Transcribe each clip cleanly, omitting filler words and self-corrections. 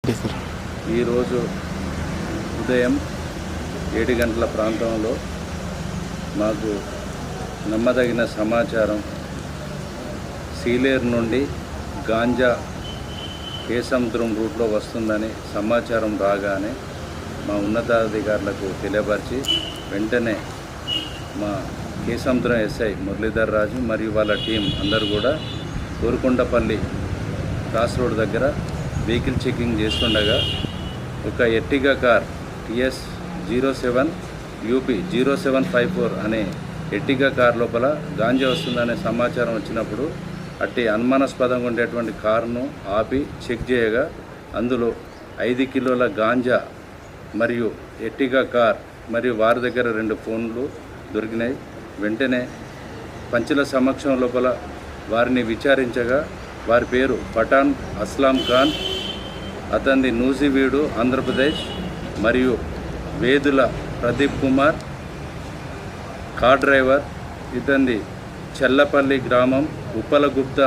ఈరోజు ఉదయం 7 గంటల ప్రాంతంలో మాకు నమ్మదగిన సమాచారం సీలేరు నుండి గాంజా కేసముద్రం రూట్లో వస్తుందని సమాచారం రాగానే మా ఉన్నతాధికారులకు తెలియపరిచి వెంటనే మా కేసముద్రం ఎస్ఐ మురళీధర్ రాజు మరియు వాళ్ళ టీం అందరూ కూడా కోరుకొండపల్లి క్రాస్ రోడ్ దగ్గర వెహికల్ చెకింగ్ చేస్తుండగా ఒక ఎర్టిగా కార్ TS 07 UP 0754 అనే ఎర్టిగా కార్ లోపల గాంజా వస్తుందనే సమాచారం వచ్చినప్పుడు అట్టి అనుమానాస్పదంగా ఉండేటువంటి కారును ఆపి చెక్ చేయగా అందులో 5 కిలోల గాంజా మరియు ఎర్టిగా కార్ మరియు వారి దగ్గర 2 ఫోన్లు దొరికినాయి. వెంటనే పంచుల సమక్షం లోపల వారిని విచారించగా వారి పేరు పఠాన్ అస్లాం ఖాన్, అతనిది నూజివీడు ఆంధ్రప్రదేశ్, మరియు వేదుల ప్రదీప్ కుమార్ కార్ డ్రైవర్, ఇతనిది చెల్లపల్లి గ్రామం ఉప్పలగుప్త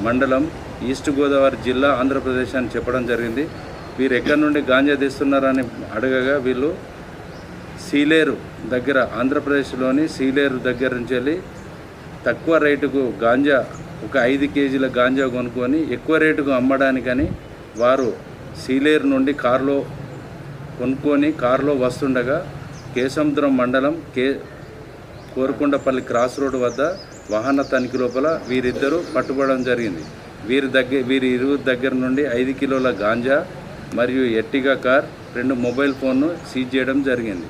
మండలం ఈస్ట్ గోదావరి జిల్లా ఆంధ్రప్రదేశ్ అని చెప్పడం జరిగింది. వీరు ఎక్కడి నుండి గాంజా తీస్తున్నారని అడగగా వీళ్ళు సీలేరు దగ్గర ఆంధ్రప్రదేశ్లోని సీలేరు దగ్గర నుంచి వెళ్ళి తక్కువ రేటుకు గాంజా ఒక 5 కేజీల గాంజా కొనుక్కొని ఎక్కువ రేటుకు అమ్మడానికని వారు సీలేరు నుండి కారులో కొనుక్కొని కారులో వస్తుండగా కేసముద్రం మండలం కోరుకొండపల్లి క్రాస్ రోడ్ వద్ద వాహన తనిఖీ లోపల వీరిద్దరూ పట్టుబడడం జరిగింది. వీరి ఇరువురి దగ్గర నుండి 5 కిలోల గాంజా మరియు ఎర్టిగా కార్ 2 మొబైల్ ఫోన్ను సీజ్ చేయడం జరిగింది.